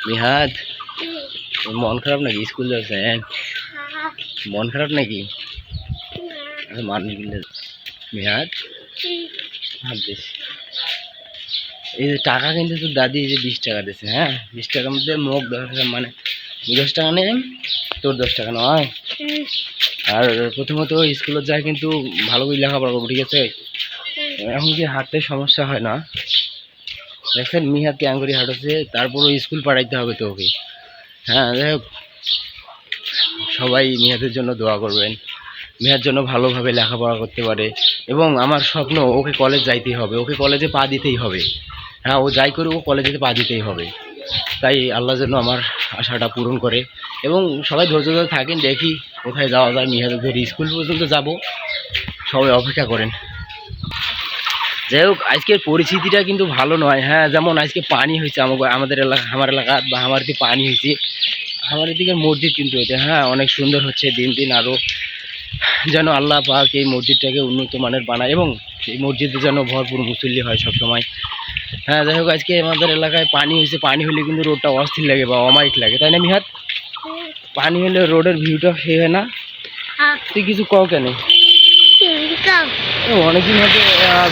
নিহাদ মন খারাপ নাকি? স্কুল যাচ্ছেন? মন খারাপ নাকি? মানুষ নিহাদ এই যে টাকা কিন্তু তোর দাদি এই যে 20 টাকা দিচ্ছে, হ্যাঁ 20 টাকার মধ্যে মুখ 10 টাকা, মানে 10 টাকা নেই, তোর 10 টাকা নয়। আর প্রথমত স্কুলে যায় কিন্তু ভালো করে লেখাপড়া করবো, ঠিক আছে? এখন কি হাঁটতে সমস্যা হয় না? দেখছেন মিহাদ কে আঙ্গুরি হাঁটাচ্ছে, তারপরও স্কুল পাঠাইতে হবে তো ওকে। হ্যাঁ যাই হোক, সবাই মিহাদের জন্য দোয়া করবেন, মেয়ের জন্য ভালোভাবে লেখাপড়া করতে পারে। এবং আমার স্বপ্ন ওকে কলেজ যাইতেই হবে, ওকে কলেজে পা দিতেই হবে। হ্যাঁ ও যাই করে ও কলেজে পা দিতেই হবে। তাই আল্লাহ যেন আমার আশাটা পূরণ করে। এবং সবাই ধৈর্য ধরে থাকেন, দেখি কোথায় যাওয়া যায়। মিহাদের ধরে স্কুল পর্যন্ত যাব, সবাই অপেক্ষা করেন। যাই হোক, আজকের পরিস্থিতিটা কিন্তু ভালো নয়। হ্যাঁ যেমন আজকে পানি হয়েছে আমাদের এলাকা, আমার এলাকা বা আমার দিকে পানি হয়েছে। আমার এদিকে মসজিদ কিন্তু এটা হ্যাঁ অনেক সুন্দর হচ্ছে দিন দিন। আরও যেন আল্লাহ পাক এই মসজিদটাকে উন্নত মানের বানায় এবং এই মসজিদে যেন ভরপুর মুসল্লি হয় সবসময়। হ্যাঁ যাই হোক, আজকে আমাদের এলাকায় পানি হয়েছে। পানি হলে কিন্তু রোডটা অস্থির লাগে বা অমায়িক লাগে, তাই না মিহাদ? পানি হলে রোডের ভিউটা সেই হয় না? তুই কিছু কও কেন? অনেকদিন হয়তো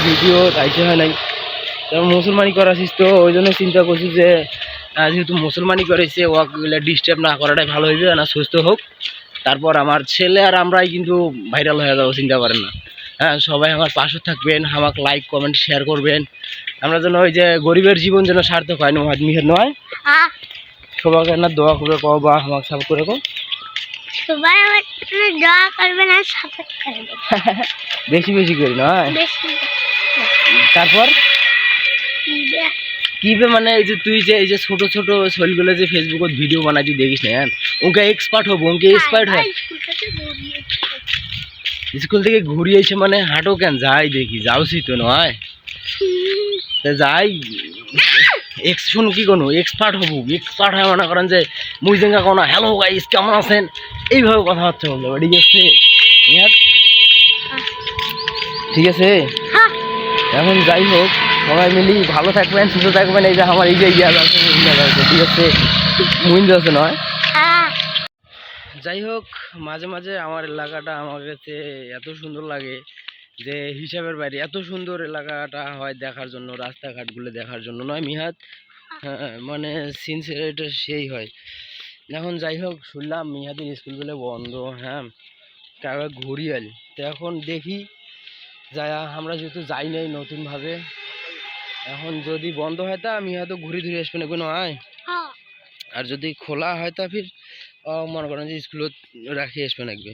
ভিডিও তাইতে হয় নাই, তেমন মুসলমানি করাছিস তো ওই জন্য চিন্তা করছি যে যেহেতু মুসলমানি করেছে ওগুলো ডিস্টার্ব না করাটাই ভালো হইবে, না সুস্থ হোক। তারপর আমার ছেলে আর আমরাই কিন্তু ভাইরাল হয়ে যাবো, চিন্তা করেন না। হ্যাঁ সবাই আমার পাশে থাকবেন, আমাকে লাইক কমেন্ট শেয়ার করবেন। আমরা যেন ওই যে গরিবের জীবন যেন সার্থক হয় মিহের নয়, সবাইকে না দোয়া করে কও বা আমাকে সাপোর্ট করে কও। সবাই আমার দোয়া করবেন আর সাপোর্ট করবেন। বেশি বেশি করি নয়। তারপর কি মানে এই যে তুই যে এই যে ছোট ছোট শৈলগুলো যে ফেসবুকত ভিডিও বানাই তুই দেখিস না, ওকে এক্সপার্ট হবো, ওকে এক্সপার্ট হয়। স্কুল থেকে ঘুরিয়ে এসে মানে হাঁটো কেন যাই দেখি, যাওছি তো নয় যাই শুন কি কোনো এক্সপার্ট হবো, এক্সপার্ট হয় মনে করেন যে মুই জেঙ্গা কোনো হ্যালো গাইস কেমন আছেন এইভাবে কথাবার্তা বলতে হবে, ঠিক আছে? ঠিক আছে এখন যাই হোক, সবাই মিলি ভালো থাকবেন, সুস্থ থাকবেন। এই যে আমার এই যে ইয়াদ আছে, ঠিক আছে? মহিন্দ্র আছে নয়। যাই হোক, মাঝে মাঝে আমার এলাকাটা আমার কাছে এত সুন্দর লাগে যে হিসাবের বাইরে। এত সুন্দর এলাকাটা হয় দেখার জন্য, রাস্তাঘাটগুলো দেখার জন্য নয় মিহাদ? হ্যাঁ মানে সিনসিয়ারিটা সেই হয়। এখন যাই হোক, শুনলাম মিহাদের স্কুলগুলো বন্ধ, হ্যাঁ তারপর ঘুরি আলি। তো এখন দেখি যাই, আমরা যেহেতু যাই নাই নতুনভাবে, এখন যদি বন্ধ হয় তা আমি হয়তো ঘুরে ঘুরে আসবে না কোনো হয়। আর যদি খোলা হয় তা ফির মনে করেন যে স্কুলত রাখি আসবে নাকবে।